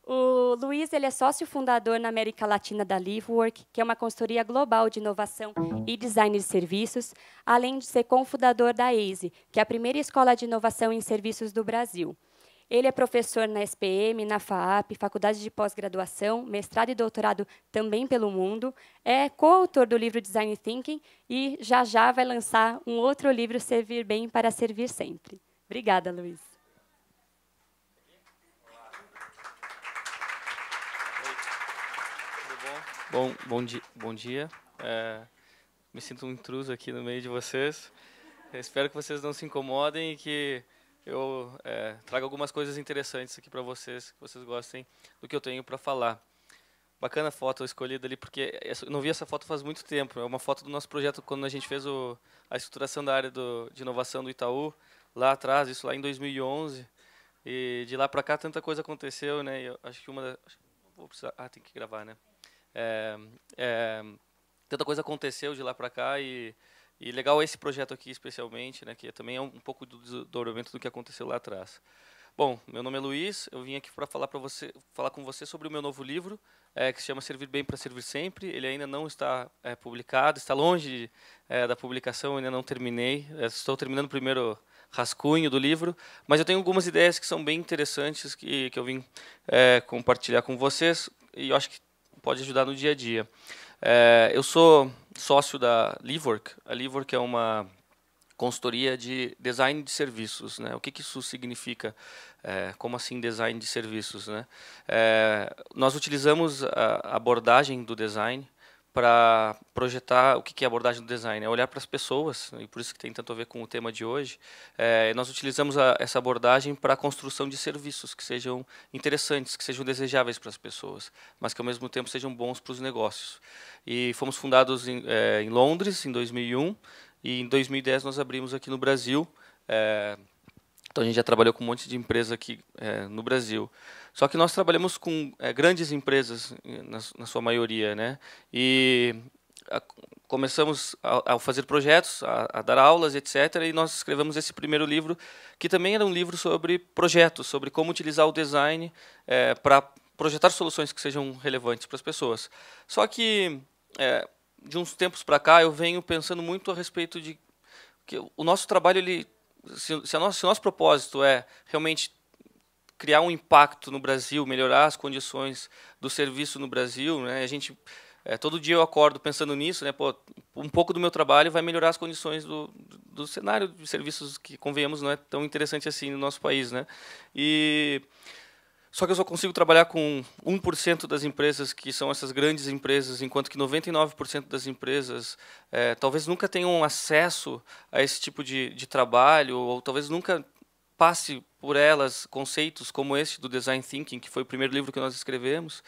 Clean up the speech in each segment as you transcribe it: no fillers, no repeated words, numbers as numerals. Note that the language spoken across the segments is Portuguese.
O Luiz ele é sócio fundador na América Latina da Livework, que é uma consultoria global de inovação e design de serviços, além de ser cofundador da AZE, que é a primeira escola de inovação em serviços do Brasil. Ele é professor na SPM, na FAAP, Faculdade de Pós-Graduação, mestrado e doutorado também pelo mundo, é coautor do livro Design Thinking e já vai lançar um outro livro, Servir Bem para Servir Sempre. Obrigada, Luiz. Bom dia. Me sinto um intruso aqui no meio de vocês. Espero que vocês não se incomodem e que eu traga algumas coisas interessantes aqui para vocês, que vocês gostem do que eu tenho para falar. Bacana a foto escolhida ali, porque eu não vi essa foto faz muito tempo. É uma foto do nosso projeto quando a gente fez a estruturação da área de inovação do Itaú, lá atrás, isso lá em 2011. E de lá para cá tanta coisa aconteceu, né? Eu acho que vou precisar, tem que gravar, né? Tanta coisa aconteceu de lá para cá e legal esse projeto aqui especialmente, né, que também é um pouco do desdobramento do que aconteceu lá atrás. Bom, meu nome é Luiz, eu vim aqui para falar com você sobre o meu novo livro, que se chama Servir Bem para Servir Sempre. Ele ainda não está publicado, está longe da publicação, ainda não terminei, estou terminando o primeiro rascunho do livro, mas eu tenho algumas ideias que são bem interessantes que eu vim compartilhar com vocês e eu acho que pode ajudar no dia a dia. Eu sou sócio da Livework. A Livework é uma consultoria de design de serviços, né? O que isso significa? Como assim design de serviços, né? Nós utilizamos a abordagem do design para projetar o que é a abordagem do design, é olhar para as pessoas, e por isso que tem tanto a ver com o tema de hoje. Nós utilizamos essa abordagem para a construção de serviços que sejam interessantes, que sejam desejáveis para as pessoas, mas que ao mesmo tempo sejam bons para os negócios. E fomos fundados em Londres, em 2001, e em 2010 nós abrimos aqui no Brasil. Então a gente já trabalhou com um monte de empresa aqui no Brasil. Só que nós trabalhamos com grandes empresas, na sua maioria, né? E começamos a fazer projetos, a dar aulas, etc. E nós escrevemos esse primeiro livro, que também era um livro sobre projetos, sobre como utilizar o design para projetar soluções que sejam relevantes para as pessoas. Só que, de uns tempos para cá, eu venho pensando muito a respeito de que o nosso trabalho, se o nosso propósito é realmente criar um impacto no Brasil, melhorar as condições do serviço no Brasil, né? A gente todo dia eu acordo pensando nisso, né? Pô, um pouco do meu trabalho vai melhorar as condições do cenário de serviços que, convenhamos, não é tão interessante assim no nosso país, né? Só que eu só consigo trabalhar com 1% das empresas que são essas grandes empresas, enquanto que 99% das empresas talvez nunca tenham acesso a esse tipo de trabalho, ou talvez nunca passe por elas conceitos como esse do Design Thinking, que foi o primeiro livro que nós escrevemos.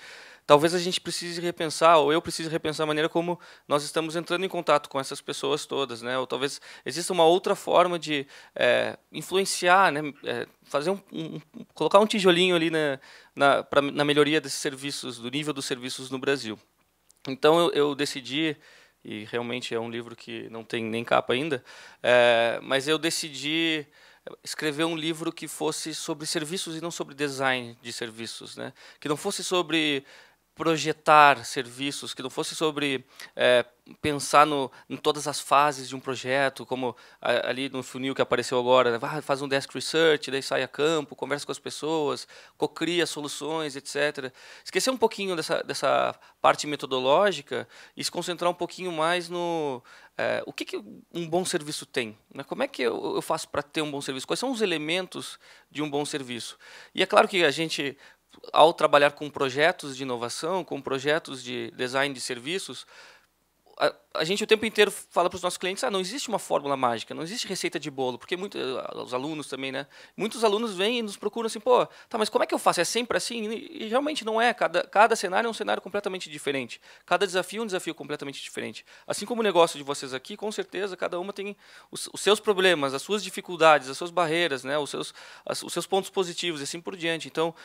Talvez a gente precise repensar, ou eu precise repensar a maneira como nós estamos entrando em contato com essas pessoas todas, né? Ou talvez exista uma outra forma de influenciar, né? Fazer colocar um tijolinho ali na melhoria desses serviços, do nível dos serviços no Brasil. Então eu decidi, e realmente é um livro que não tem nem capa ainda, mas eu decidi escrever um livro que fosse sobre serviços e não sobre design de serviços, né? Que não fosse sobre projetar serviços, que não fosse sobre pensar em todas as fases de um projeto, como ali no funil que apareceu agora, né? Faz um desk research, daí sai a campo, conversa com as pessoas, cocria soluções, etc. Esquecer um pouquinho dessa parte metodológica e se concentrar um pouquinho mais no o que um bom serviço tem, né? Como é que eu faço para ter um bom serviço? Quais são os elementos de um bom serviço? E é claro que a gente, ao trabalhar com projetos de inovação, com projetos de design de serviços, a gente o tempo inteiro fala para os nossos clientes, não existe uma fórmula mágica, não existe receita de bolo, porque os alunos também, né? Muitos alunos vêm e nos procuram assim, pô, tá, mas como é que eu faço? É sempre assim? E realmente não é. Cada cenário é um cenário completamente diferente. Cada desafio é um desafio completamente diferente. Assim como o negócio de vocês aqui, com certeza, cada uma tem os seus problemas, as suas dificuldades, as suas barreiras, né? Os seus pontos positivos e assim por diante. Então,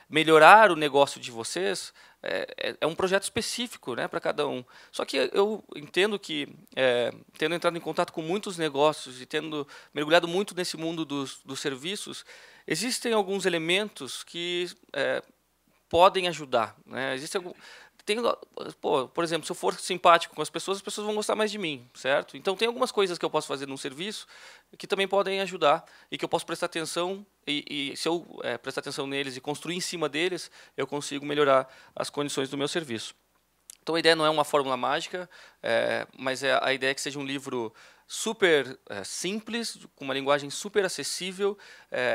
melhorar o negócio de vocês é um projeto específico, né, para cada um. Só que eu entendo que, tendo entrado em contato com muitos negócios e tendo mergulhado muito nesse mundo dos serviços, existem alguns elementos que podem ajudar, né? Por exemplo, se eu for simpático com as pessoas vão gostar mais de mim, certo? Então tem algumas coisas que eu posso fazer num serviço que também podem ajudar e que eu posso prestar atenção e se eu prestar atenção neles e construir em cima deles, eu consigo melhorar as condições do meu serviço. Então a ideia não é uma fórmula mágica, mas a ideia é que seja um livro super simples, com uma linguagem super acessível,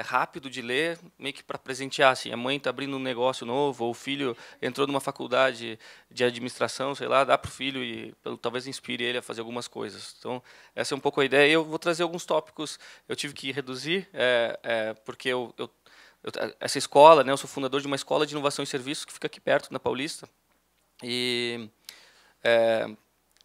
rápido de ler, meio que para presentear. Assim, a mãe está abrindo um negócio novo, ou o filho entrou numa faculdade de administração, sei lá, dá para o filho e talvez inspire ele a fazer algumas coisas. Então essa é um pouco a ideia. Eu vou trazer alguns tópicos, eu tive que reduzir, porque essa escola, né, eu sou fundador de uma escola de inovação e serviços que fica aqui perto, na Paulista. E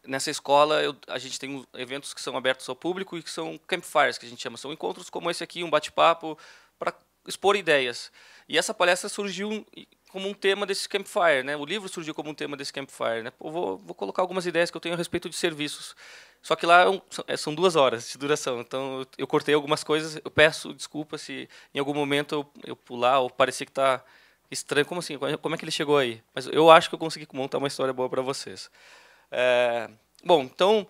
nessa escola a gente tem eventos que são abertos ao público e que são campfires, que a gente chama. São encontros como esse aqui, um bate-papo para expor ideias. E essa palestra surgiu como um tema desse campfire, né? O livro surgiu como um tema desse campfire, né? Vou colocar algumas ideias que eu tenho a respeito de serviços. Só que lá são 2 horas de duração, então eu cortei algumas coisas. Eu peço desculpa se em algum momento eu pular ou parecer que está estranho. Como assim? Como é que ele chegou aí? Mas eu acho que eu consegui montar uma história boa para vocês. Bom, então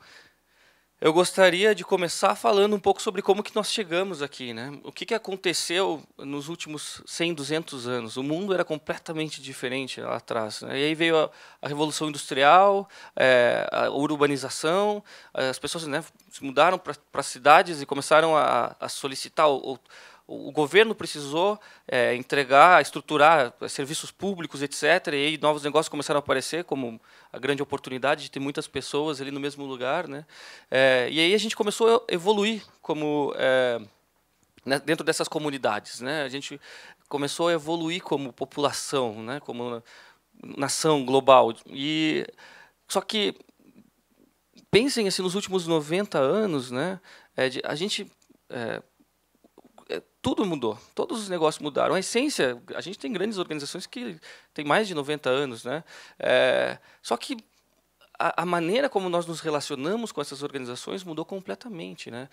eu gostaria de começar falando um pouco sobre como que nós chegamos aqui, né? O que aconteceu nos últimos 100, 200 anos? O mundo era completamente diferente lá atrás, né? E aí veio a Revolução Industrial, a urbanização, as pessoas, né, se mudaram para cidades e começaram a solicitar o governo precisou entregar, estruturar serviços públicos, etc. E aí novos negócios começaram a aparecer, como a grande oportunidade de ter muitas pessoas ali no mesmo lugar, né? E aí a gente começou a evoluir como dentro dessas comunidades, né? A gente começou a evoluir como população, né? Como nação global. Só que pensem assim, nos últimos 90 anos, né? A gente tudo mudou, todos os negócios mudaram. A essência, a gente tem grandes organizações que têm mais de 90 anos, né? Só que a maneira como nós nos relacionamos com essas organizações mudou completamente, né?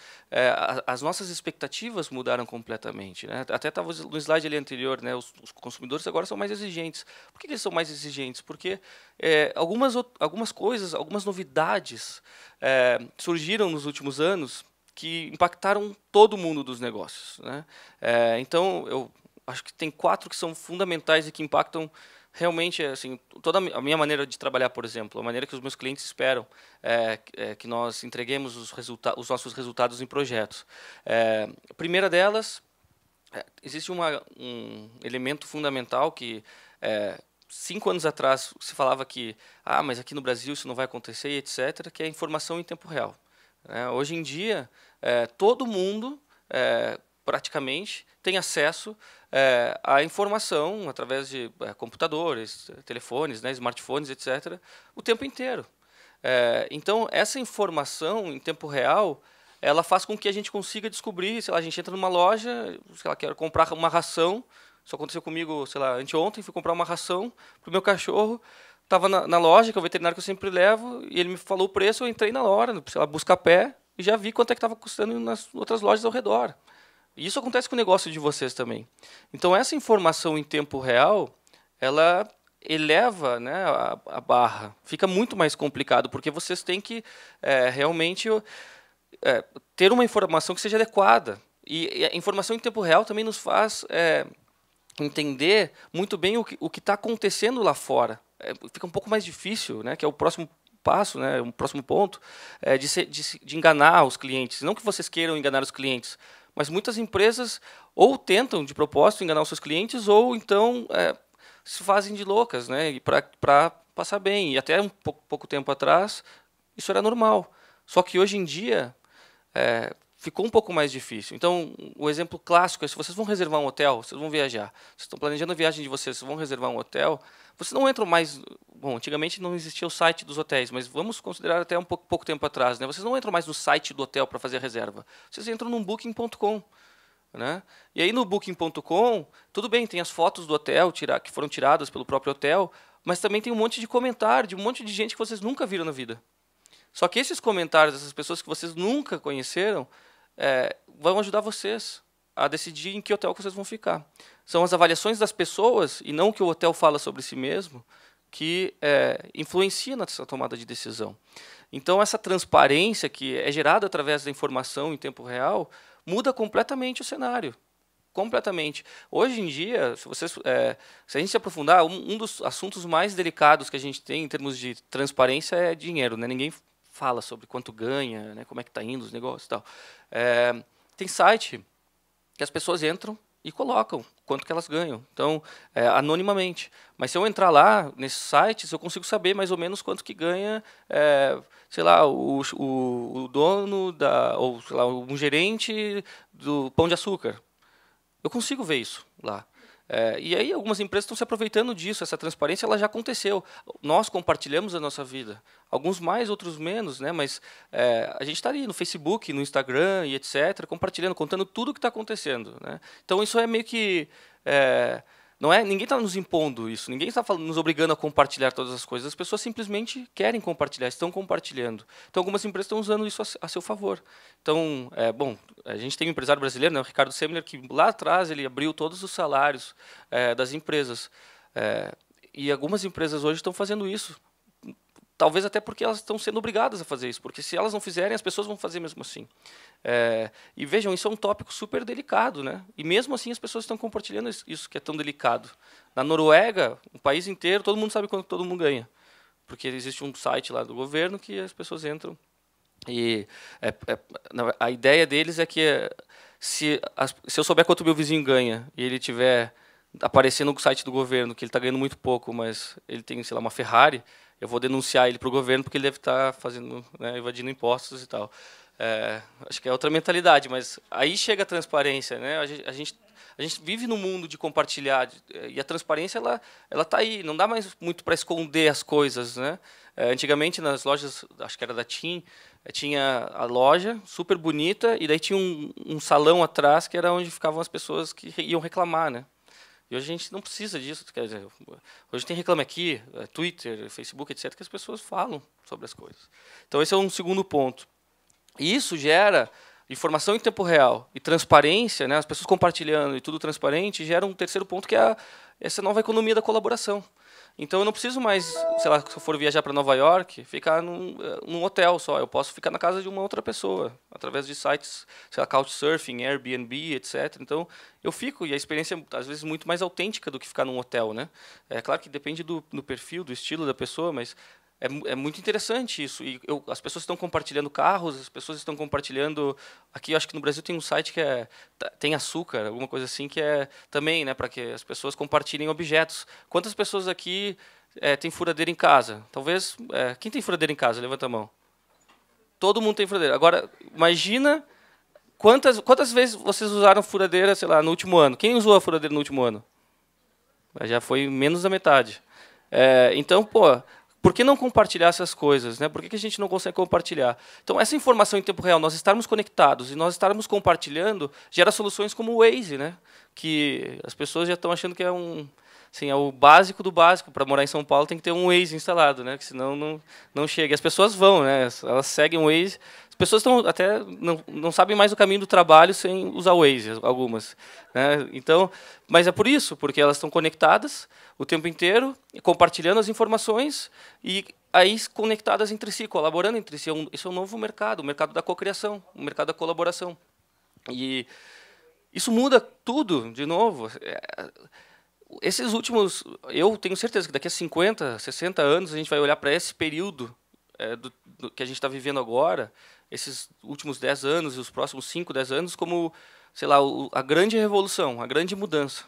As nossas expectativas mudaram completamente, né? Até estava no slide ali anterior, né? Os consumidores agora são mais exigentes. Por que eles são mais exigentes? Porque algumas coisas, algumas novidades surgiram nos últimos anos que impactaram todo mundo dos negócios, né? Então, eu acho que tem 4 que são fundamentais e que impactam realmente assim, toda a minha maneira de trabalhar, por exemplo, a maneira que os meus clientes esperam que nós entreguemos os nossos resultados em projetos. A primeira delas, existe um elemento fundamental que 5 anos atrás se falava que mas aqui no Brasil isso não vai acontecer, etc., que é a informação em tempo real. Hoje em dia, todo mundo, praticamente, tem acesso à informação através de computadores, telefones, né, smartphones, etc., o tempo inteiro. Então, essa informação em tempo real, ela faz com que a gente consiga descobrir, sei lá, a gente entra numa loja, sei lá, quer comprar uma ração, isso aconteceu comigo, sei lá, anteontem, fui comprar uma ração para o meu cachorro. Estava na loja, que é o veterinário que eu sempre levo, e ele me falou o preço, eu entrei na hora, sei lá, buscar pé, e já vi quanto é que estava custando nas outras lojas ao redor. E isso acontece com o negócio de vocês também. Então, essa informação em tempo real, ela eleva, né, a barra. Fica muito mais complicado, porque vocês têm que realmente ter uma informação que seja adequada. E a informação em tempo real também nos faz entender muito bem o que está acontecendo lá fora. Fica um pouco mais difícil, né, que é o próximo passo, né, o próximo ponto, de enganar os clientes. Não que vocês queiram enganar os clientes, mas muitas empresas ou tentam de propósito enganar os seus clientes ou então se fazem de loucas, né, para passar bem. E até pouco tempo atrás isso era normal. Só que hoje em dia ficou um pouco mais difícil. Então, o exemplo clássico é se vocês vão reservar um hotel, vocês vão viajar, vocês estão planejando a viagem de vocês vão reservar um hotel, vocês não entram mais... Bom, antigamente não existia o site dos hotéis, mas vamos considerar até pouco tempo atrás, né? Vocês não entram mais no site do hotel para fazer a reserva. Vocês entram no Booking.com. Né? E aí no Booking.com, tudo bem, tem as fotos do hotel que foram tiradas pelo próprio hotel, mas também tem um monte de comentário de um monte de gente que vocês nunca viram na vida. Só que esses comentários, essas pessoas que vocês nunca conheceram, vão ajudar vocês a decidir em que hotel que vocês vão ficar. São as avaliações das pessoas, e não o que o hotel fala sobre si mesmo, que influencia nessa tomada de decisão. Então, essa transparência que é gerada através da informação em tempo real muda completamente o cenário. Completamente. Hoje em dia, se a gente se aprofundar, um dos assuntos mais delicados que a gente tem em termos de transparência é dinheiro, né? Ninguém fala sobre quanto ganha, né? Como é que está indo os negócios e tal. Tem site que as pessoas entram e colocam quanto que elas ganham, então anonimamente. Mas se eu entrar lá nesses sites, eu consigo saber mais ou menos quanto que ganha, sei lá, o dono ou sei lá, um gerente do Pão de Açúcar. Eu consigo ver isso lá. E aí algumas empresas estão se aproveitando disso, essa transparência ela já aconteceu. Nós compartilhamos a nossa vida. Alguns mais, outros menos, né? Mas a gente está ali no Facebook, no Instagram e etc., compartilhando, contando tudo o que está acontecendo. Né? Então isso é meio que... não é, ninguém está nos impondo isso, ninguém está nos obrigando a compartilhar todas as coisas. As pessoas simplesmente querem compartilhar, estão compartilhando. Então, algumas empresas estão usando isso a seu favor. Então, bom, a gente tem um empresário brasileiro, né, o Ricardo Semler, que lá atrás ele abriu todos os salários das empresas. E algumas empresas hoje estão fazendo isso. Talvez até porque elas estão sendo obrigadas a fazer isso, porque se elas não fizerem, as pessoas vão fazer mesmo assim. E vejam, isso é um tópico super delicado, né? E mesmo assim as pessoas estão compartilhando isso que é tão delicado. Na Noruega, o país inteiro, todo mundo sabe quanto todo mundo ganha, porque existe um site lá do governo que as pessoas entram e a ideia deles é que se eu souber quanto meu vizinho ganha e ele tiver aparecendo no site do governo que ele está ganhando muito pouco, mas ele tem, sei lá, uma Ferrari, eu vou denunciar ele para o governo porque ele deve estar fazendo, né, evadindo impostos e tal. Acho que é outra mentalidade, mas aí chega a transparência, né? A gente vive num mundo de compartilhar e a transparência ela está aí. Não dá mais muito para esconder as coisas, né? Antigamente nas lojas, acho que era da TIM, tinha a loja super bonita e daí tinha um salão atrás que era onde ficavam as pessoas que iam reclamar, né? E hoje a gente não precisa disso. Quer dizer, hoje tem Reclame Aqui, Twitter, Facebook, etc., que as pessoas falam sobre as coisas. Então, esse é um segundo ponto. E isso gera informação em tempo real e transparência, né, as pessoas compartilhando e tudo transparente, gera um terceiro ponto, que é essa nova economia da colaboração. Então, eu não preciso mais, sei lá, se eu for viajar para Nova York, ficar num hotel só. Eu posso ficar na casa de uma outra pessoa, através de sites, sei lá, Couchsurfing, Airbnb, etc. Então, eu fico, e a experiência é, às vezes, muito mais autêntica do que ficar num hotel, né? É claro que depende do perfil, do estilo da pessoa, mas é muito interessante isso. E as pessoas estão compartilhando carros, as pessoas estão compartilhando... Aqui, eu acho que no Brasil tem um site que tem açúcar, alguma coisa assim, que é também, né, para que as pessoas compartilhem objetos. Quantas pessoas aqui tem furadeira em casa? Talvez... quem tem furadeira em casa? Levanta a mão. Todo mundo tem furadeira. Agora, imagina quantas vezes vocês usaram furadeira, sei lá, no último ano. Quem usou a furadeira no último ano? Já foi menos da metade. Então, pô... Por que não compartilhar essas coisas? Né? Por que a gente não consegue compartilhar? Então, essa informação em tempo real, nós estarmos conectados e nós estarmos compartilhando, gera soluções como o Waze, né? Que as pessoas já estão achando que é o básico do básico. Para morar em São Paulo tem que ter um Waze instalado, né? Que senão não chega. E as pessoas vão, né? Elas seguem o Waze. As pessoas até não sabem mais o caminho do trabalho sem usar o Waze, algumas. Né? Então, mas é por isso, porque elas estão conectadas o tempo inteiro, compartilhando as informações e aí conectadas entre si, colaborando entre si. Isso é um novo mercado, o mercado da cocriação, o mercado da colaboração. E isso muda tudo, de novo. Esses últimos... Eu tenho certeza que daqui a 50, 60 anos a gente vai olhar para esse período que a gente está vivendo agora, esses últimos 10 anos e os próximos 5, 10 anos, como, sei lá, a grande revolução, a grande mudança.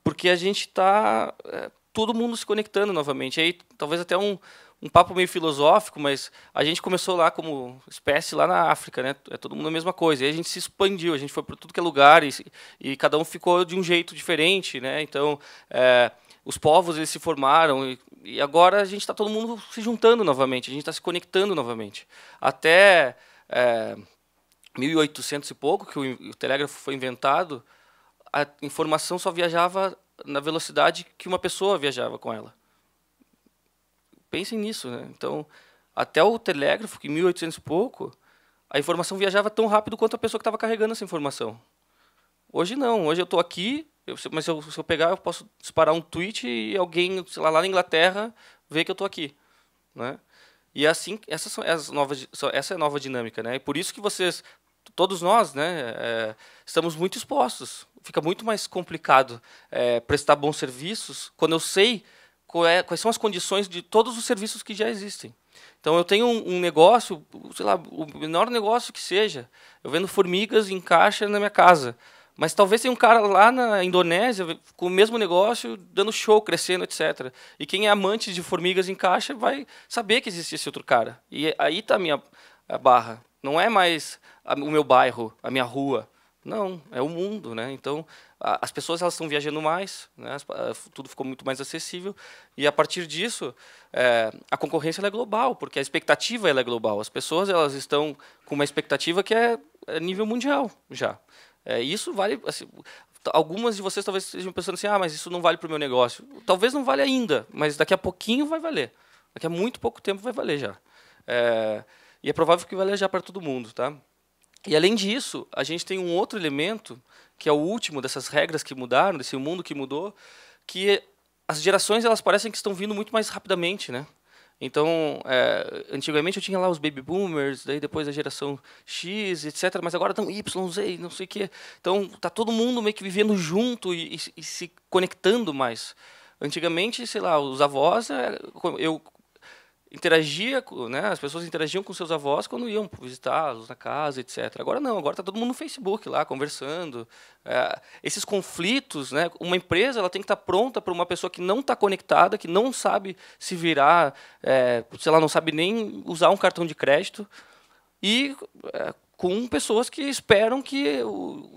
Porque a gente está todo mundo se conectando novamente. Aí talvez até um papo meio filosófico, mas a gente começou lá como espécie lá na África, né? É todo mundo a mesma coisa. E aí a gente se expandiu, a gente foi para tudo que é lugar e cada um ficou de um jeito diferente, né? Então os povos eles se formaram e agora a gente está todo mundo se juntando novamente, a gente está se conectando novamente. Até 1800 e pouco que o telégrafo foi inventado, a informação só viajava na velocidade que uma pessoa viajava com ela. Pensem nisso, né? Então, até o telégrafo, que em 1800 e pouco, a informação viajava tão rápido quanto a pessoa que estava carregando essa informação. Hoje não, hoje eu estou aqui, mas se eu pegar, eu posso disparar um tweet e alguém, sei lá na Inglaterra, vê que eu estou aqui, né? E assim, essa é a nova dinâmica, né? E por isso que vocês, todos nós, né, estamos muito expostos. Fica muito mais complicado prestar bons serviços quando eu sei quais são as condições de todos os serviços que já existem. Então, eu tenho um negócio, sei lá, o menor negócio que seja, eu vendo formigas em caixa na minha casa. Mas talvez tenha um cara lá na Indonésia com o mesmo negócio, dando show, crescendo, etc. E quem é amante de formigas em caixa vai saber que existe esse outro cara. E aí está a barra. Não é mais o meu bairro, a minha rua. Não, é o mundo, né? Então, as pessoas elas estão viajando mais, né? Tudo ficou muito mais acessível. E a partir disso, a concorrência ela é global, porque a expectativa ela é global. As pessoas elas estão com uma expectativa que é nível mundial já. Isso vale. Assim, algumas de vocês talvez estejam pensando assim, mas isso não vale para o meu negócio. Talvez não vale ainda, mas daqui a pouquinho vai valer. Daqui a muito pouco tempo vai valer já. E é provável que vai valer já para todo mundo, tá? E além disso, a gente tem um outro elemento que é o último dessas regras que mudaram, desse mundo que mudou, que as gerações elas parecem que estão vindo muito mais rapidamente, né? Então, antigamente eu tinha lá os baby boomers, daí depois a geração X, etc. Mas agora estão Y, Z, não sei o quê. Então, tá todo mundo meio que vivendo junto e se conectando mais. Antigamente, sei lá, os avós, eu interagia, né? As pessoas interagiam com seus avós quando iam visitá-los na casa, etc. Agora não, agora está todo mundo no Facebook lá conversando. Esses conflitos, né? Uma empresa ela tem que estar pronta para uma pessoa que não está conectada, que não sabe se virar, sei lá, não sabe nem usar um cartão de crédito e com pessoas que esperam que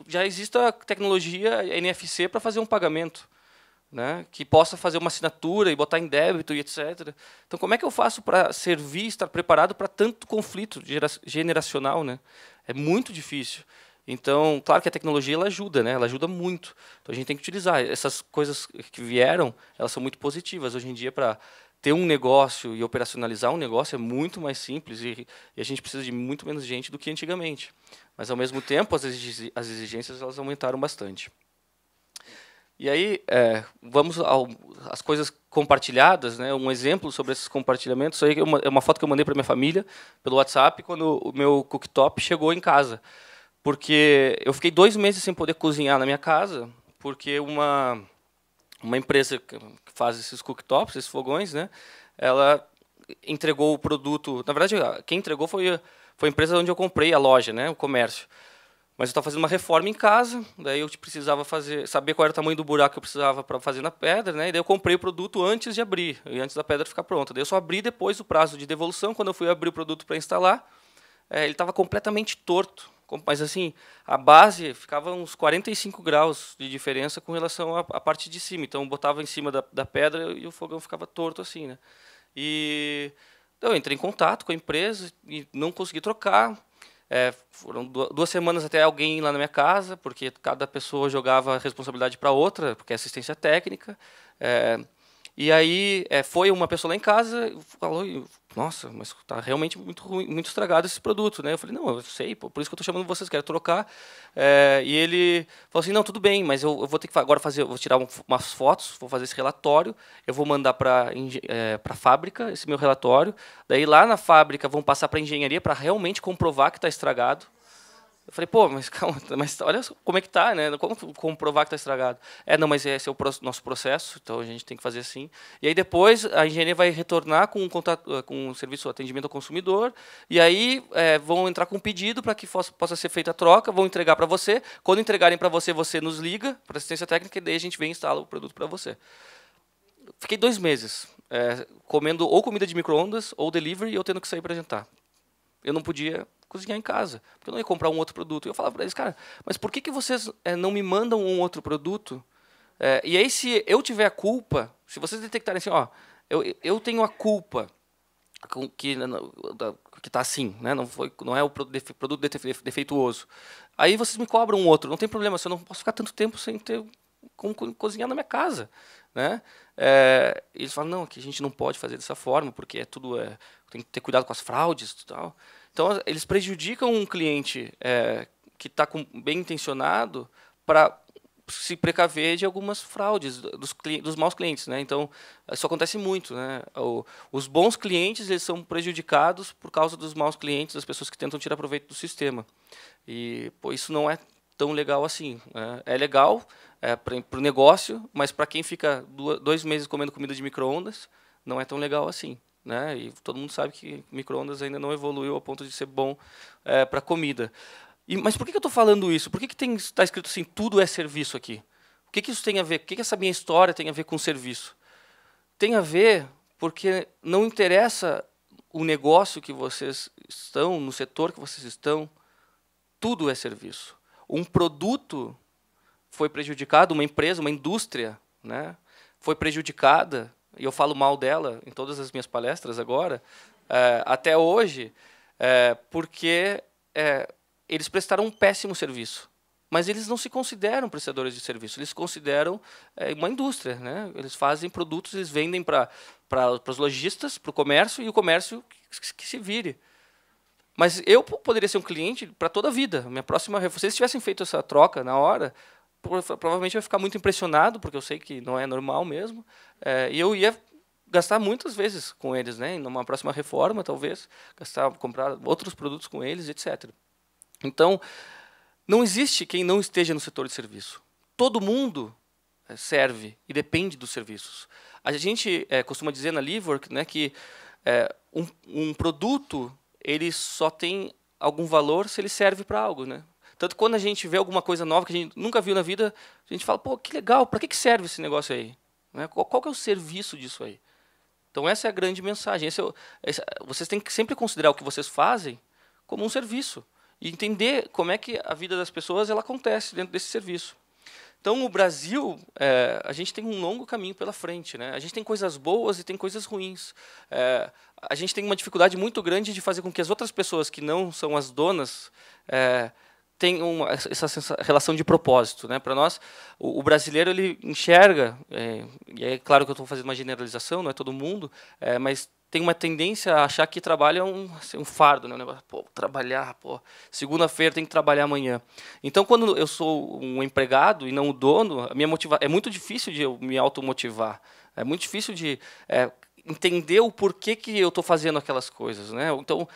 já exista tecnologia NFC para fazer um pagamento. Né, que possa fazer uma assinatura e botar em débito e etc. Então, como é que eu faço para servir, estar preparado para tanto conflito generacional? Né? É muito difícil. Então, claro que a tecnologia ela ajuda, né? Ela ajuda muito. Então, a gente tem que utilizar. Essas coisas que vieram, elas são muito positivas. Hoje em dia, para ter um negócio e operacionalizar um negócio é muito mais simples e a gente precisa de muito menos gente do que antigamente. Mas, ao mesmo tempo, as exigências elas aumentaram bastante. E aí, vamos às coisas compartilhadas, né? Um exemplo sobre esses compartilhamentos, isso aí é uma foto que eu mandei para minha família pelo WhatsApp quando o meu cooktop chegou em casa. Porque eu fiquei 2 meses sem poder cozinhar na minha casa, porque uma empresa que faz esses cooktops, esses fogões, né? Ela entregou o produto... Na verdade, quem entregou foi a empresa onde eu comprei a loja, né? O comércio. Mas eu estava fazendo uma reforma em casa, daí eu precisava saber qual era o tamanho do buraco que eu precisava para fazer na pedra, né? E daí eu comprei o produto antes de abrir, e antes da pedra ficar pronta. Daí eu só abri depois do prazo de devolução. Quando eu fui abrir o produto para instalar, ele estava completamente torto. Mas assim, a base ficava uns 45 graus de diferença com relação à parte de cima. Então eu botava em cima da pedra e o fogão ficava torto assim, né? E então, eu entrei em contato com a empresa e não consegui trocar. Foram 2 semanas até alguém ir lá na minha casa, porque cada pessoa jogava a responsabilidade para outra, porque é assistência técnica. E aí foi uma pessoa lá em casa e falou, nossa, mas está realmente muito ruim, muito estragado esse produto, né? Eu falei, não, eu sei, por isso que eu estou chamando vocês, quero trocar. E ele falou assim, não, tudo bem, mas eu vou ter que agora vou tirar umas fotos, vou fazer esse relatório, eu vou mandar para a fábrica esse meu relatório, daí lá na fábrica vão passar para a engenharia para realmente comprovar que está estragado. Eu falei, pô, mas calma, mas olha como é que tá, né? Como comprovar que está estragado? Não, mas esse é o nosso processo, então a gente tem que fazer assim. E aí depois a engenharia vai retornar com um serviço de atendimento ao consumidor, e aí vão entrar com um pedido para que possa ser feita a troca, vão entregar para você. Quando entregarem para você, você nos liga para assistência técnica, e daí a gente vem e instala o produto para você. Fiquei 2 meses comendo ou comida de micro-ondas ou delivery e eu tendo que sair para jantar. Eu não podia cozinhar em casa, porque eu não ia comprar um outro produto. Eu falava para eles, cara, mas por que vocês não me mandam um outro produto? E aí, se eu tiver a culpa, se vocês detectarem assim, eu tenho a culpa que está assim, né? Não é o produto defeituoso. Aí vocês me cobram um outro, não tem problema, eu não posso ficar tanto tempo sem ter como cozinhar na minha casa, né? Eles falam, não, que a gente não pode fazer dessa forma, porque tem que ter cuidado com as fraudes e tal. Então, eles prejudicam um cliente que está bem intencionado para se precaver de algumas fraudes dos maus clientes, né? Então isso acontece muito, né? Os bons clientes eles são prejudicados por causa dos maus clientes, das pessoas que tentam tirar proveito do sistema. E pô, isso não é tão legal assim, né? É legal para o negócio, mas para quem fica 2 meses comendo comida de micro-ondas, não é tão legal assim, né? E todo mundo sabe que micro-ondas ainda não evoluiu ao ponto de ser bom para comida. Mas por que eu estou falando isso? Por que está escrito assim, tudo é serviço aqui? O que isso tem a ver? O que essa minha história tem a ver com serviço? Tem a ver porque não interessa o negócio que vocês estão, no setor que vocês estão, tudo é serviço. Um produto foi prejudicado, uma empresa, uma indústria, né, foi prejudicada, e eu falo mal dela em todas as minhas palestras agora, até hoje, porque eles prestaram um péssimo serviço. Mas eles não se consideram prestadores de serviço, eles se consideram uma indústria, né? Eles fazem produtos, eles vendem para os lojistas, para o comércio, e o comércio que se vire. Mas eu poderia ser um cliente para toda a vida. Minha próxima, se eles tivessem feito essa troca na hora, provavelmente eu ia ficar muito impressionado, porque eu sei que não é normal mesmo, e eu ia gastar muitas vezes com eles, né? Numa próxima reforma, talvez, comprar outros produtos com eles, etc. Então, não existe quem não esteja no setor de serviço. Todo mundo serve e depende dos serviços. A gente costuma dizer na Livework, né, que um produto ele só tem algum valor se ele serve para algo, né? Tanto que quando a gente vê alguma coisa nova que a gente nunca viu na vida, a gente fala, pô, que legal, para que serve esse negócio aí? Né? Qual que é o serviço disso aí? Então essa é a grande mensagem. Vocês têm que sempre considerar o que vocês fazem como um serviço e entender como é que a vida das pessoas ela acontece dentro desse serviço. Então, o Brasil, a gente tem um longo caminho pela frente, né? A gente tem coisas boas e tem coisas ruins. A gente tem uma dificuldade muito grande de fazer com que as outras pessoas que não são as donas tenham essa relação de propósito, né? Para nós, o brasileiro ele enxerga, e é claro que eu estou fazendo uma generalização, não é todo mundo, mas tem uma tendência a achar que trabalho é um fardo, né? Um negócio, pô, trabalhar, pô, segunda-feira tem que trabalhar amanhã. Então, quando eu sou um empregado e não o dono, é muito difícil de eu me automotivar. É muito difícil de entender o porquê que eu estou fazendo aquelas coisas, né? Então,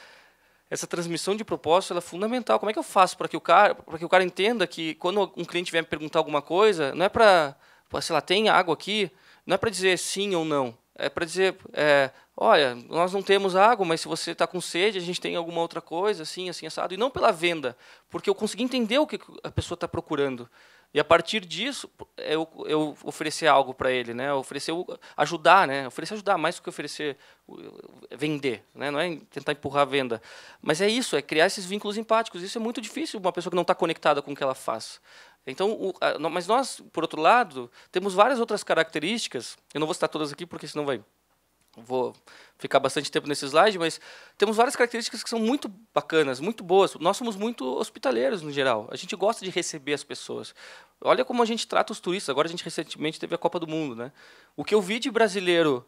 essa transmissão de propósito ela é fundamental. Como é que eu faço para que o cara entenda que quando um cliente vier me perguntar alguma coisa, não é para, sei lá, tem água aqui, não é para dizer sim ou não. É para dizer, olha, nós não temos água, mas se você está com sede, a gente tem alguma outra coisa, assim, assim, assado. E não pela venda, porque eu consegui entender o que a pessoa está procurando. E, a partir disso, eu oferecer algo para ele, né? Ajudar, né? Oferecer ajudar, mais do que oferecer vender. Né? Não é tentar empurrar a venda. Mas é isso, é criar esses vínculos empáticos. Isso é muito difícil, uma pessoa que não está conectada com o que ela faz. Então, mas nós, por outro lado, temos várias outras características. Eu não vou citar todas aqui, porque senão vou ficar bastante tempo nesse slide, mas temos várias características que são muito bacanas, muito boas. Nós somos muito hospitaleiros, no geral. A gente gosta de receber as pessoas. Olha como a gente trata os turistas. Agora, a gente recentemente teve a Copa do Mundo. Né? O que eu vi de brasileiro,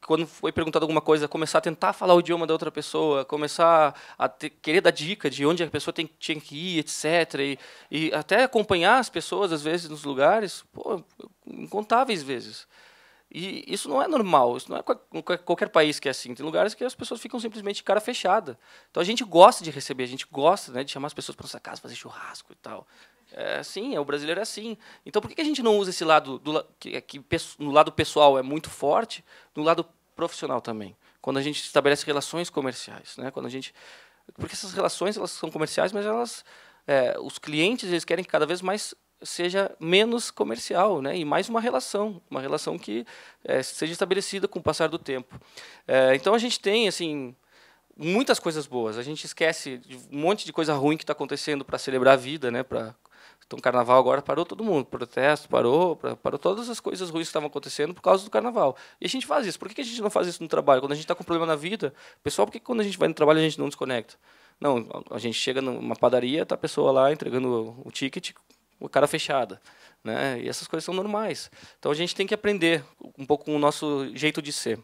quando foi perguntado alguma coisa, começar a tentar falar o idioma da outra pessoa, começar a querer dar dica de onde a pessoa tinha que ir, etc. E até acompanhar as pessoas, às vezes, nos lugares, pô, incontáveis vezes. E isso não é normal, isso não é qualquer país que é assim. Tem lugares que as pessoas ficam simplesmente de cara fechada. Então a gente gosta de receber, a gente gosta, né, de chamar as pessoas para nossa casa, fazer churrasco e tal. O brasileiro é assim. Então por que a gente não usa esse lado, que no lado pessoal é muito forte, no lado profissional também? Quando a gente estabelece relações comerciais. Né, porque essas relações elas são comerciais, mas os clientes eles querem que cada vez mais seja menos comercial, né? E mais uma relação que seja estabelecida com o passar do tempo. Então a gente tem assim muitas coisas boas. A gente esquece de um monte de coisa ruim que está acontecendo para celebrar a vida, né? Então, o carnaval agora parou todo mundo, protesto parou todas as coisas ruins que estavam acontecendo por causa do carnaval. E a gente faz isso. Por que a gente não faz isso no trabalho? Quando a gente está com problema na vida, pessoal, por que quando a gente vai no trabalho a gente não desconecta? Não, a gente chega numa padaria, tá a pessoa lá entregando o ticket, o cara fechada, né? E essas coisas são normais. Então a gente tem que aprender um pouco com o nosso jeito de ser.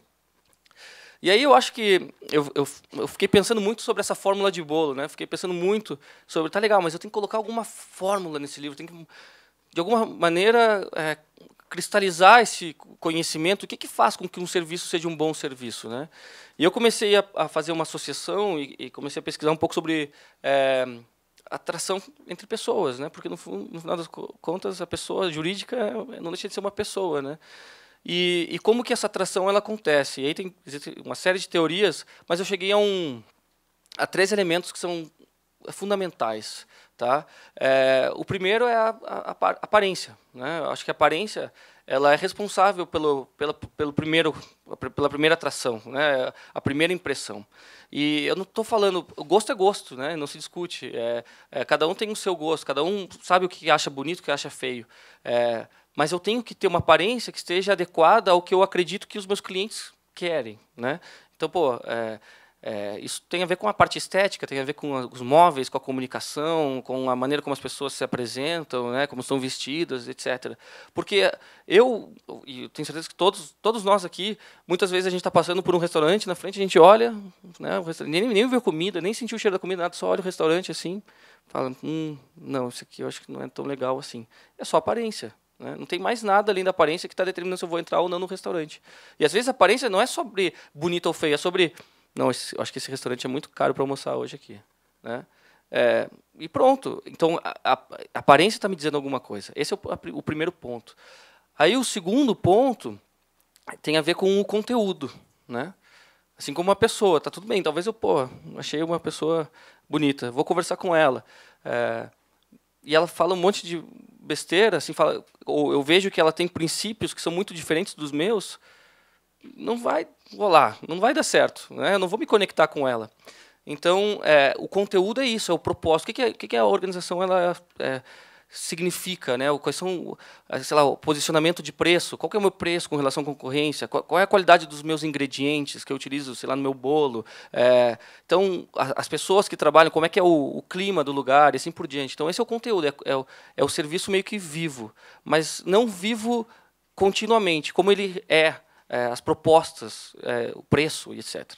E aí eu acho que eu fiquei pensando muito sobre essa fórmula de bolo, né? Fiquei pensando muito sobre, tá legal, mas eu tenho que colocar alguma fórmula nesse livro, tenho que, de alguma maneira, cristalizar esse conhecimento. O que faz com que um serviço seja um bom serviço, né? E eu comecei a fazer uma associação e comecei a pesquisar um pouco sobre atração entre pessoas, né? Porque no final das contas a pessoa jurídica não deixa de ser uma pessoa, né? E como que essa atração ela acontece? E aí existe uma série de teorias, mas eu cheguei a 3 elementos que são fundamentais, tá? O primeiro é a aparência, né? Eu acho que a aparência ela é responsável pela primeira atração, né? A primeira impressão. E eu não estou falando, o gosto é gosto, né? Não se discute. Cada um tem o seu gosto, cada um sabe o que acha bonito, o que acha feio. Mas eu tenho que ter uma aparência que esteja adequada ao que eu acredito que os meus clientes querem, né? Então, pô, isso tem a ver com a parte estética, tem a ver com os móveis, com a comunicação, com a maneira como as pessoas se apresentam, né, como estão vestidas, etc. Porque eu tenho certeza que todos nós aqui, muitas vezes a gente está passando por um restaurante, na frente a gente olha, né, nem vê a comida, nem sentiu o cheiro da comida, nada, só olha o restaurante assim, fala, não, isso aqui eu acho que não é tão legal assim. É só aparência. Não tem mais nada além da aparência que está determinando se eu vou entrar ou não no restaurante. E às vezes a aparência não é sobre bonito ou feio, é sobre... Não, eu acho que esse restaurante é muito caro para almoçar hoje aqui, né? E pronto. Então, a aparência está me dizendo alguma coisa. Esse é o primeiro ponto. Aí, o segundo ponto tem a ver com o conteúdo, né? Assim como uma pessoa, tá tudo bem. Talvez eu, achei uma pessoa bonita, vou conversar com ela. E ela fala um monte de besteira, assim, ou eu vejo que ela tem princípios que são muito diferentes dos meus, não vai rolar, não vai dar certo, né? Eu não vou me conectar com ela. Então, o conteúdo é isso, é o propósito. O que a organização ela significa, né? Quais são, sei lá, o posicionamento de preço? Qual que é o meu preço com relação à concorrência? Qual é a qualidade dos meus ingredientes que eu utilizo, sei lá, no meu bolo? Então, as pessoas que trabalham, como é que é o clima do lugar e assim por diante. Então, esse é o conteúdo, é o serviço meio que vivo, mas não vivo continuamente, como ele as propostas, o preço, etc.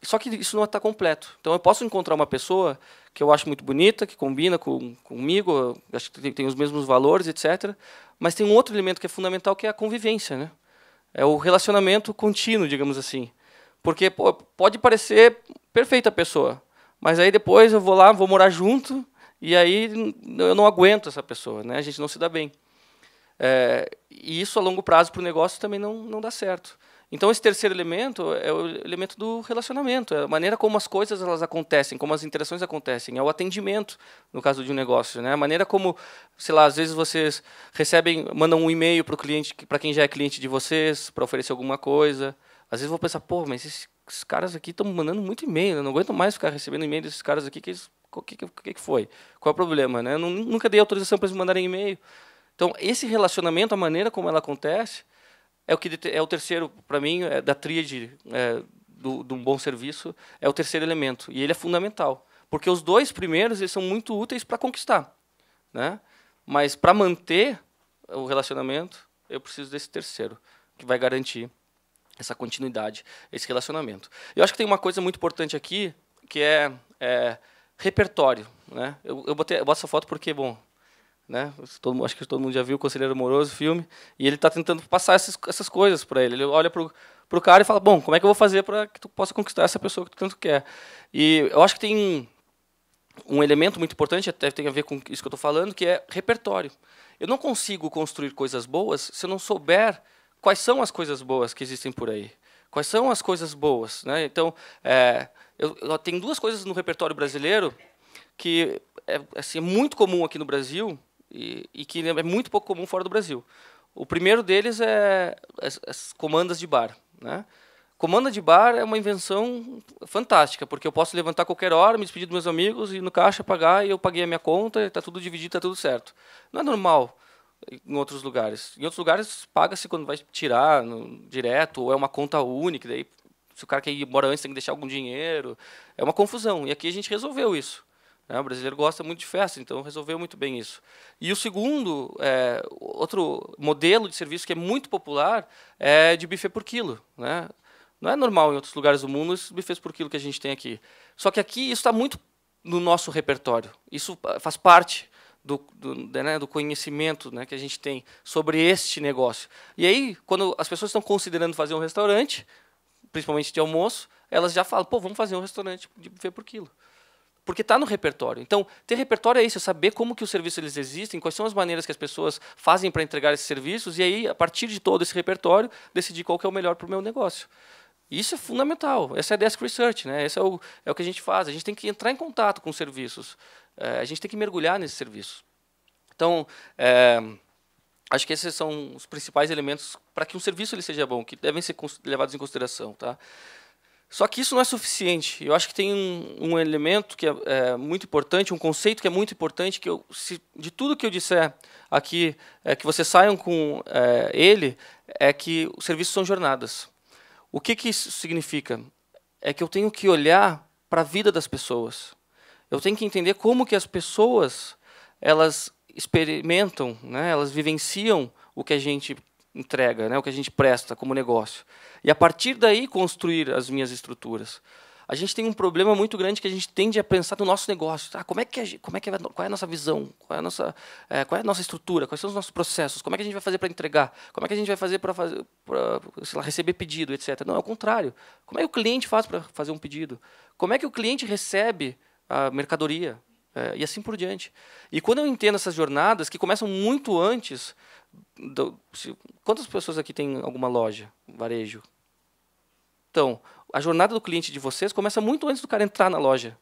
Só que isso não está completo. Então, eu posso encontrar uma pessoa que eu acho muito bonita, que combina comigo, acho que tem os mesmos valores, etc. Mas tem um outro elemento que é fundamental, que é a convivência, né? É o relacionamento contínuo, digamos assim. Porque pode parecer perfeita a pessoa, mas aí depois eu vou lá, vou morar junto, e aí eu não aguento essa pessoa, né? A gente não se dá bem. E isso a longo prazo para o negócio também não dá certo. Então esse terceiro elemento é o elemento do relacionamento, é a maneira como as coisas elas acontecem, como as interações acontecem, é o atendimento no caso de um negócio, né? A maneira como, sei lá, às vezes vocês mandam um e-mail para o cliente, para quem já é cliente de vocês, para oferecer alguma coisa. Às vezes eu vou pensar, mas esses caras aqui estão mandando muito e-mail, eu não aguento mais ficar recebendo e-mail desses caras aqui, o que foi? Qual é o problema, né? Eu nunca dei autorização para eles mandarem e-mail. Então, esse relacionamento, a maneira como ele acontece, é o terceiro, para mim, da tríade de um bom serviço, é o terceiro elemento. E ele é fundamental. Porque os dois primeiros eles são muito úteis para conquistar, né? Mas, para manter o relacionamento, eu preciso desse terceiro, que vai garantir essa continuidade, esse relacionamento. Eu acho que tem uma coisa muito importante aqui, que é repertório, né? Eu boto essa foto porque, né? Acho que todo mundo já viu o Conselheiro Amoroso, o filme, e ele está tentando passar essas coisas para ele. Ele olha para o cara e fala, como é que eu vou fazer para que tu possa conquistar essa pessoa que tu tanto quer? E eu acho que tem um elemento muito importante, até tem a ver com isso que eu estou falando, que é repertório. Eu não consigo construir coisas boas se eu não souber quais são as coisas boas que existem por aí. Quais são as coisas boas, né? Então, eu tenho duas coisas no repertório brasileiro que assim, é muito comum aqui no Brasil, e que é muito pouco comum fora do Brasil. O primeiro deles é as comandas de bar, né? Comanda de bar é uma invenção fantástica, porque eu posso levantar a qualquer hora, me despedir dos meus amigos, ir no caixa, pagar, e eu paguei a minha conta, está tudo dividido, está tudo certo. Não é normal em outros lugares. Em outros lugares, paga-se quando vai tirar direto, ou é uma conta única, daí, se o cara quer ir embora antes, tem que deixar algum dinheiro. É uma confusão, e aqui a gente resolveu isso. O brasileiro gosta muito de festa, então resolveu muito bem isso. E o segundo, outro modelo de serviço que é muito popular é de buffet por quilo, né? Não é normal em outros lugares do mundo esses buffets por quilo que a gente tem aqui. Só que aqui isso está muito no nosso repertório. Isso faz parte do conhecimento, né, que a gente tem sobre este negócio. E aí, quando as pessoas estão considerando fazer um restaurante, principalmente de almoço, elas já falam, pô, vamos fazer um restaurante de buffet por quilo. Porque está no repertório. Então, ter repertório é isso, é saber como que os serviços eles existem, quais são as maneiras que as pessoas fazem para entregar esses serviços, e aí, a partir de todo esse repertório, decidir qual que é o melhor para o meu negócio. Isso é fundamental. Essa é a Desk Research, né? Esse é o que a gente faz. A gente tem que entrar em contato com os serviços. A gente tem que mergulhar nesses serviços. Então, acho que esses são os principais elementos para que um serviço ele seja bom, que devem ser levados em consideração. Tá? Só que isso não é suficiente. Eu acho que tem um elemento que é muito importante, um conceito que é muito importante, que de tudo que eu disser aqui, que vocês saiam com ele, é que os serviços são jornadas. O que isso significa? É que eu tenho que olhar para a vida das pessoas. Eu tenho que entender como que as pessoas elas experimentam, né, elas vivenciam o que a gente entrega, né, o que a gente presta como negócio. E, a partir daí, construir as minhas estruturas. A gente tem um problema muito grande que a gente tende a pensar no nosso negócio. Tá? Qual é a nossa visão? Qual é a nossa estrutura? Quais são os nossos processos? Como é que a gente vai fazer para entregar? Como é que a gente vai fazer para receber pedido, etc. Não, é o contrário. Como é que o cliente faz para fazer um pedido? Como é que o cliente recebe a mercadoria? E assim por diante. E quando eu entendo essas jornadas, que começam muito antes... Quantas pessoas aqui têm alguma loja, varejo? Então, a jornada do cliente de vocês começa muito antes do cara entrar na loja,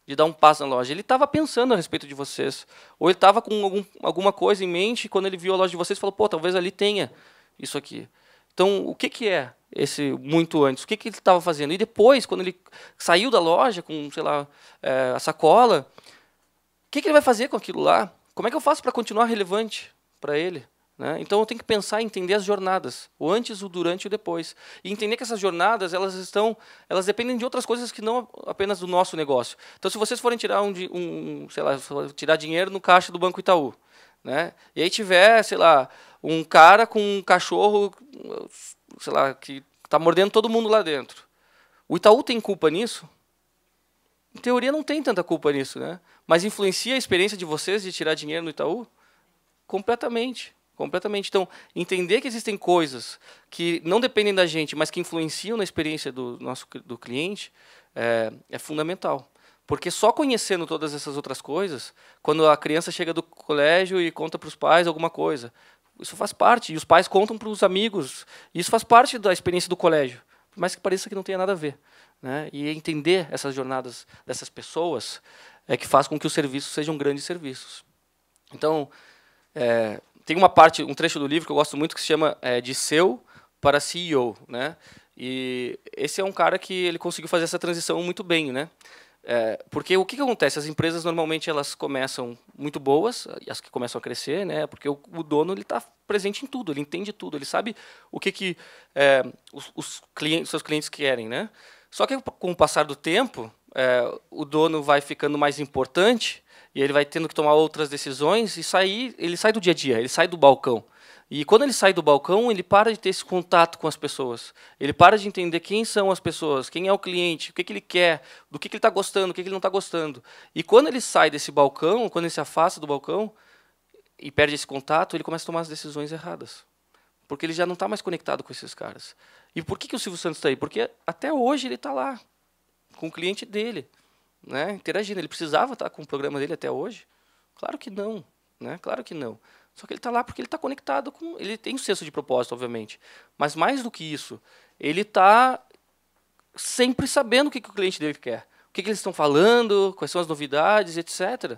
de dar um passo na loja. Ele estava pensando a respeito de vocês. Ou ele estava com alguma coisa em mente, quando ele viu a loja de vocês, falou, pô, talvez ali tenha isso aqui. Então, o que é esse muito antes? O que ele estava fazendo? E depois, quando ele saiu da loja com, sei lá, a sacola, o que ele vai fazer com aquilo lá? Como é que eu faço para continuar relevante para ele? Né? Então, eu tenho que pensar e entender as jornadas, o antes, o durante e o depois. E entender que essas jornadas elas dependem de outras coisas que não apenas do nosso negócio. Então, se vocês forem tirar tirar dinheiro no caixa do Banco Itaú, né? E aí tiver, sei lá, um cara com um cachorro, sei lá, que está mordendo todo mundo lá dentro. O Itaú tem culpa nisso? Em teoria, não tem tanta culpa nisso, né? Mas influencia a experiência de vocês de tirar dinheiro no Itaú? Completamente. Completamente. Então, entender que existem coisas que não dependem da gente, mas que influenciam na experiência do cliente, é fundamental. Porque só conhecendo todas essas outras coisas, quando a criança chega do colégio e conta para os pais alguma coisa, isso faz parte. E os pais contam para os amigos. Isso faz parte da experiência do colégio. Por mais que pareça que não tenha nada a ver. Né? E entender essas jornadas dessas pessoas é que faz com que os serviços sejam grandes serviços. Então, tem um trecho do livro que eu gosto muito que se chama de CEO para CEO, né? E esse é um cara que ele conseguiu fazer essa transição muito bem, né? Porque o que acontece? As empresas normalmente elas começam muito boas, as que começam a crescer, né? Porque o dono ele está presente em tudo, ele entende tudo, ele sabe o que os seus clientes querem, né? Só que com o passar do tempo, o dono vai ficando mais importante. E ele vai tendo que tomar outras decisões e ele sai do dia a dia, ele sai do balcão. E quando ele sai do balcão, ele para de ter esse contato com as pessoas. Ele para de entender quem são as pessoas, quem é o cliente, o que ele quer, do que ele está gostando, o que ele não está gostando. E quando ele sai desse balcão, quando ele se afasta do balcão e perde esse contato, ele começa a tomar as decisões erradas. Porque ele já não está mais conectado com esses caras. E por que o Silvio Santos está aí? Porque até hoje ele está lá, com o cliente dele. Né, interagindo. Ele precisava estar com o programa dele até hoje? Claro que não. Né? Claro que não. Só que ele está lá porque ele está conectado com... Ele tem um senso de propósito, obviamente. Mas mais do que isso, ele está sempre sabendo o que o cliente dele quer. O que eles estão falando, quais são as novidades, etc.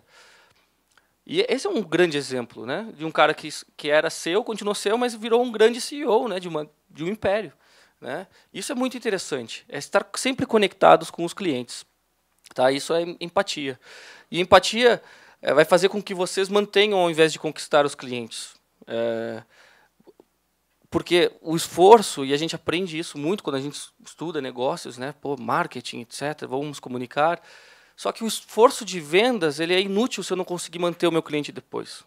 E esse é um grande exemplo, né, de um cara que era seu, continuou seu, mas virou um grande CEO, né, de um império. Né? Isso é muito interessante. É estar sempre conectados com os clientes. Tá? Isso é empatia. E empatia vai fazer com que vocês mantenham ao invés de conquistar os clientes. Porque o esforço, e a gente aprende isso muito quando a gente estuda negócios, né? Pô, marketing, etc., vamos comunicar. Só que o esforço de vendas ele é inútil se eu não conseguir manter o meu cliente depois.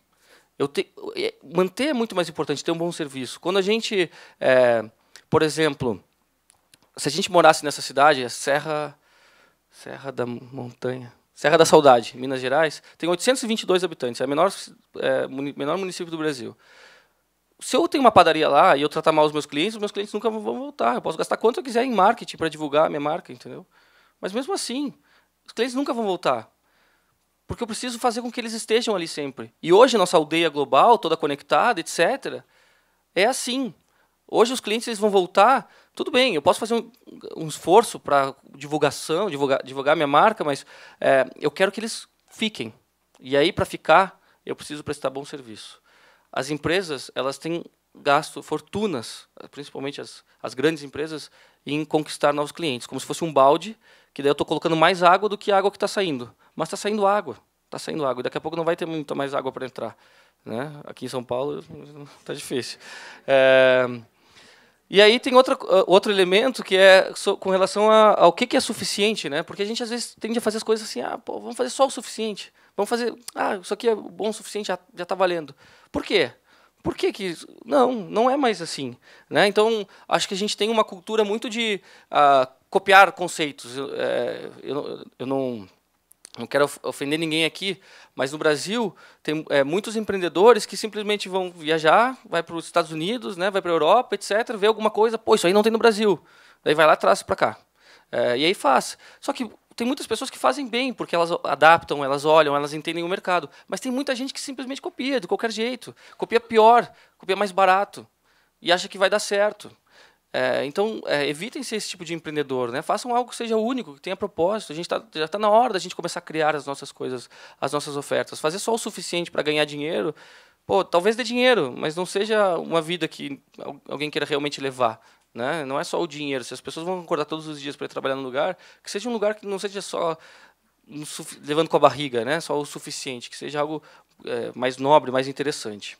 Manter é muito mais importante, ter um bom serviço. Quando a gente, por exemplo... se a gente morasse nessa cidade, Serra da Montanha, Serra da Saudade, Minas Gerais, tem 822 habitantes, é o menor município do Brasil. Se eu tenho uma padaria lá e eu tratar mal os meus clientes nunca vão voltar. Eu posso gastar quanto eu quiser em marketing para divulgar a minha marca, entendeu? Mas mesmo assim, os clientes nunca vão voltar. Porque eu preciso fazer com que eles estejam ali sempre. E hoje, a nossa aldeia global, toda conectada, etc., é assim. Hoje, os clientes eles vão voltar, tudo bem, eu posso fazer um esforço para divulgação, divulgar minha marca, mas eu quero que eles fiquem. E aí, para ficar, eu preciso prestar bom serviço. As empresas elas têm gasto fortunas, principalmente as grandes empresas, em conquistar novos clientes, como se fosse um balde, que daí eu estou colocando mais água do que a água que está saindo. Mas está saindo água, e daqui a pouco não vai ter muita mais água para entrar. Né? Aqui em São Paulo está difícil. E aí tem outro elemento que é com relação ao que é suficiente, né? Porque a gente às vezes tende a fazer as coisas assim, vamos fazer só o suficiente. Vamos fazer, isso aqui é bom o suficiente, já está valendo. Por quê? Por que não é mais assim, né? Então, acho que a gente tem uma cultura muito de copiar conceitos. Eu não quero ofender ninguém aqui, mas no Brasil tem muitos empreendedores que simplesmente vão viajar, vai para os Estados Unidos, né, vai para a Europa, etc., vê alguma coisa, isso aí não tem no Brasil. Daí vai lá, traz para cá. E aí faz. Só que tem muitas pessoas que fazem bem, porque elas adaptam, elas olham, elas entendem o mercado. Mas tem muita gente que simplesmente copia, de qualquer jeito. Copia pior, copia mais barato. E acha que vai dar certo. Então, evitem ser esse tipo de empreendedor. Né? Façam algo que seja único, que tenha propósito. Já está na hora da gente começar a criar as nossas coisas, as nossas ofertas. Fazer só o suficiente para ganhar dinheiro, talvez dê dinheiro, mas não seja uma vida que alguém queira realmente levar. Né? Não é só o dinheiro. Se as pessoas vão acordar todos os dias para ir trabalhar num lugar, que seja um lugar que não seja só levando com a barriga, né? Só o suficiente, que seja algo mais nobre, mais interessante.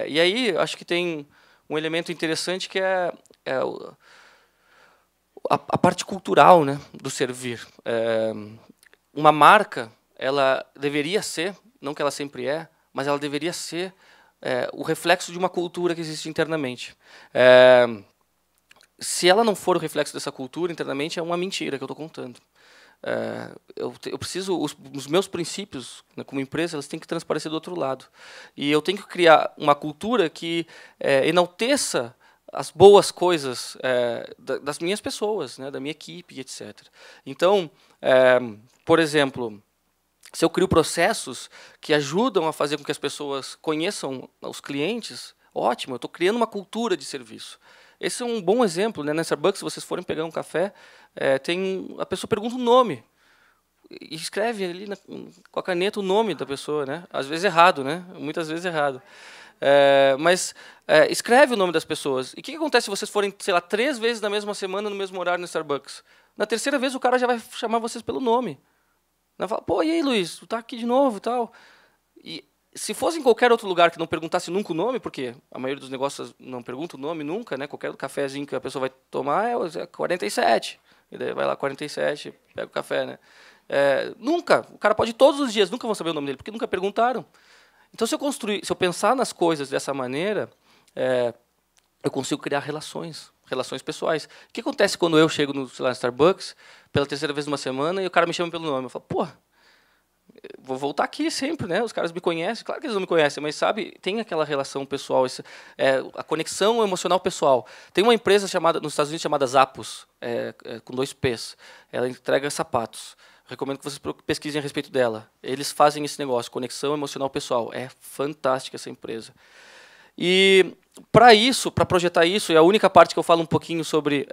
E aí, acho que tem um elemento interessante que é a parte cultural, né, do servir. Uma marca, ela deveria ser, não que ela sempre é, mas ela deveria ser o reflexo de uma cultura que existe internamente. Se ela não for o reflexo dessa cultura internamente, é uma mentira que eu estou contando. Eu preciso, os meus princípios, né, como empresa, elas têm que transparecer do outro lado. E eu tenho que criar uma cultura que enalteça as boas coisas das minhas pessoas, né, da minha equipe, etc. Então, por exemplo, se eu crio processos que ajudam a fazer com que as pessoas conheçam os clientes, ótimo, eu estou criando uma cultura de serviço. Esse é um bom exemplo, né? Na Starbucks, se vocês forem pegar um café, a pessoa pergunta o nome. E escreve ali com a caneta o nome da pessoa, né? Às vezes errado, né? Muitas vezes errado. Mas escreve o nome das pessoas. E o que acontece se vocês forem, sei lá, 3 vezes na mesma semana, no mesmo horário no Starbucks? Na terceira vez, o cara já vai chamar vocês pelo nome. Vai falar, e aí, Luiz, tu tá aqui de novo e tal. E se fosse em qualquer outro lugar que não perguntasse nunca o nome, porque a maioria dos negócios não pergunta o nome nunca, né? Qualquer cafezinho que a pessoa vai tomar é 47. E daí vai lá, 47, pega o café, né? Nunca. O cara pode ir todos os dias, nunca vão saber o nome dele, porque nunca perguntaram. Então, se eu pensar nas coisas dessa maneira, eu consigo criar relações pessoais. O que acontece quando eu chego no Starbucks pela terceira vez numa semana e o cara me chama pelo nome? Eu falo, vou voltar aqui sempre, né? Os caras me conhecem, claro que eles não me conhecem, mas sabe, tem aquela relação pessoal, a conexão emocional pessoal. Tem uma empresa nos Estados Unidos chamada Zappos, com 2 P's. Ela entrega sapatos. Recomendo que vocês pesquisem a respeito dela. Eles fazem esse negócio, conexão emocional pessoal. É fantástica essa empresa. E para projetar isso, e a única parte que eu falo um pouquinho sobre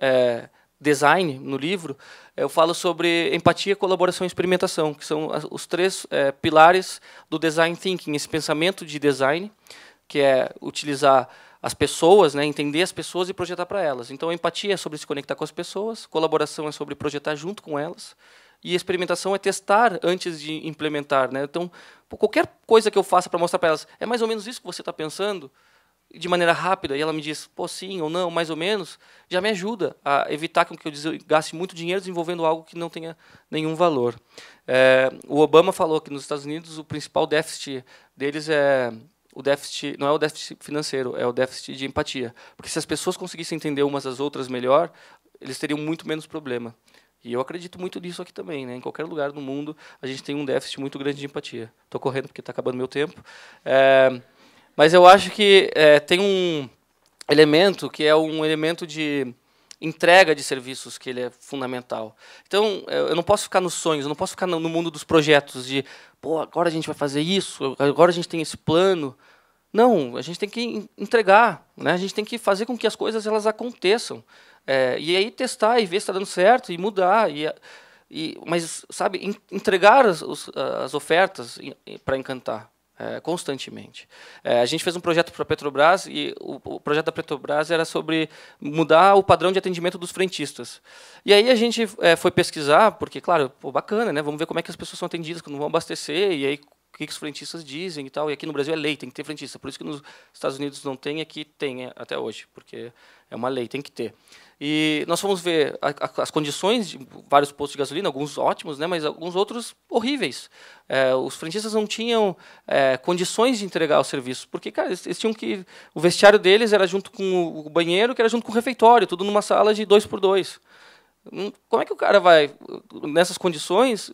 design no livro, eu falo sobre empatia, colaboração e experimentação, que são os 3 pilares do design thinking, esse pensamento de design, que é utilizar as pessoas, né, entender as pessoas e projetar para elas. Então, a empatia é sobre se conectar com as pessoas, colaboração é sobre projetar junto com elas, e experimentação é testar antes de implementar. Né? Então, qualquer coisa que eu faça para mostrar para elas, é mais ou menos isso que você está pensando? De maneira rápida, e ela me diz, sim ou não, mais ou menos, já me ajuda a evitar que eu gaste muito dinheiro desenvolvendo algo que não tenha nenhum valor. O Obama falou que nos Estados Unidos o principal déficit deles não é o déficit financeiro, é o déficit de empatia. Porque se as pessoas conseguissem entender umas às outras melhor, eles teriam muito menos problema. E eu acredito muito nisso aqui também, né? Em qualquer lugar do mundo, a gente tem um déficit muito grande de empatia. Estou correndo porque está acabando meu tempo. Mas eu acho que tem um elemento que é um elemento de entrega de serviços que ele é fundamental. Então, eu não posso ficar nos sonhos, eu não posso ficar no mundo dos projetos de, pô, agora a gente vai fazer isso, agora a gente tem esse plano. Não, a gente tem que entregar, né? A gente tem que fazer com que as coisas elas aconteçam. E aí testar e ver se está dando certo e mudar. Mas, sabe, entregar as ofertas para encantar constantemente. A gente fez um projeto para a Petrobras e o projeto da Petrobras era sobre mudar o padrão de atendimento dos frentistas. E aí a gente foi pesquisar, porque, claro, pô, bacana, né? Vamos ver como é que as pessoas são atendidas quando vão abastecer, e aí o que os frentistas dizem e tal. E aqui no Brasil é lei, tem que ter frentista. Por isso que nos Estados Unidos não tem, aqui tem até hoje, porque é uma lei, tem que ter. E nós fomos ver as condições de vários postos de gasolina, alguns ótimos, né, mas alguns outros horríveis. Os frentistas não tinham condições de entregar o serviço, porque, cara, eles tinham que... O vestiário deles era junto com o banheiro, que era junto com o refeitório, tudo numa sala de 2x2. Como é que o cara vai, nessas condições,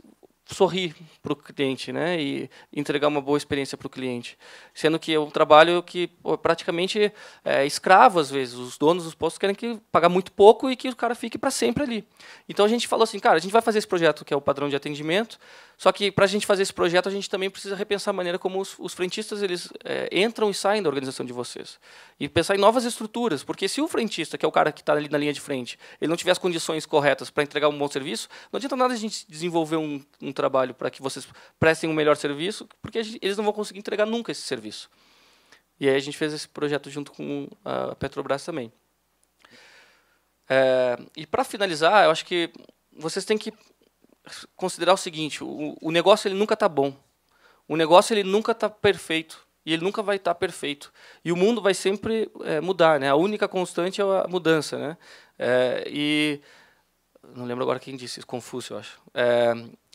sorrir para o cliente, né, e entregar uma boa experiência para o cliente, sendo que é um trabalho que praticamente é escravo às vezes. Os donos dos postos querem pagar muito pouco e que o cara fique para sempre ali. Então a gente falou assim, cara, a gente vai fazer esse projeto que é o padrão de atendimento, só que para a gente fazer esse projeto a gente também precisa repensar a maneira como os frentistas eles entram e saem da organização de vocês e pensar em novas estruturas, porque se o frentista, que é o cara que está ali na linha de frente, ele não tiver as condições corretas para entregar um bom serviço, não adianta nada a gente desenvolver um trabalho para que vocês prestem um melhor serviço, porque eles não vão conseguir entregar nunca esse serviço. E aí a gente fez esse projeto junto com a Petrobras também. E para finalizar, eu acho que vocês têm que considerar o seguinte: o negócio ele nunca está bom, o negócio ele nunca está perfeito e ele nunca vai estar perfeito. E o mundo vai sempre mudar, né? A única constante é a mudança, né? E não lembro agora quem disse isso, Confúcio, eu acho.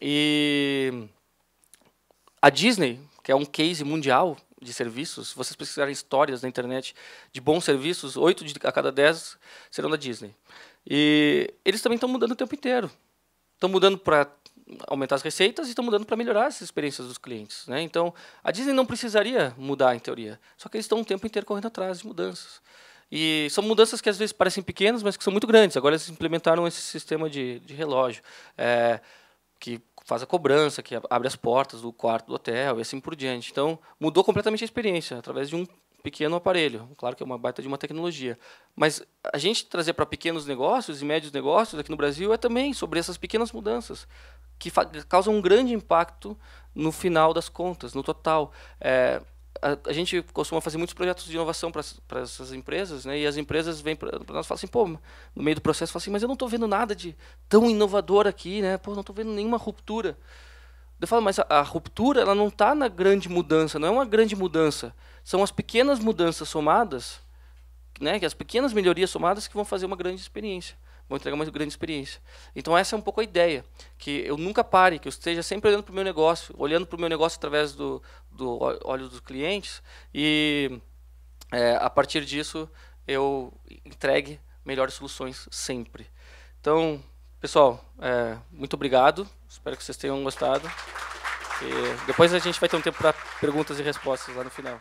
E a Disney, que é um case mundial de serviços, se vocês pesquisarem histórias na internet de bons serviços, 8 a cada 10 serão da Disney. E eles também estão mudando o tempo inteiro. Estão mudando para aumentar as receitas e estão mudando para melhorar as experiências dos clientes, né? Então, a Disney não precisaria mudar, em teoria. Só que eles estão o tempo inteiro correndo atrás de mudanças. E são mudanças que às vezes parecem pequenas, mas que são muito grandes. Agora eles implementaram esse sistema de relógio, que faz a cobrança, que abre as portas do quarto do hotel e assim por diante. Então, mudou completamente a experiência, através de um pequeno aparelho. Claro que é uma baita de uma tecnologia. Mas a gente trazer para pequenos negócios e médios negócios aqui no Brasil é também sobre essas pequenas mudanças, que causam um grande impacto no final das contas, no total. A gente costuma fazer muitos projetos de inovação para essas empresas, né? E as empresas vêm para nós e falam assim, pô, no meio do processo, falam assim, mas eu não estou vendo nada de tão inovador aqui, né? Pô, não estou vendo nenhuma ruptura. Eu falo, mas a ruptura ela não está na grande mudança, não é uma grande mudança. São as pequenas mudanças somadas, né? Que as pequenas melhorias somadas que vão fazer uma grande experiência. Vão entregar uma grande experiência. Então essa é um pouco a ideia, que eu nunca pare, que eu esteja sempre olhando para o meu negócio, olhando para o meu negócio através do olho dos clientes e a partir disso eu entregue melhores soluções sempre. Então, pessoal, muito obrigado, espero que vocês tenham gostado. E depois a gente vai ter um tempo para perguntas e respostas lá no final.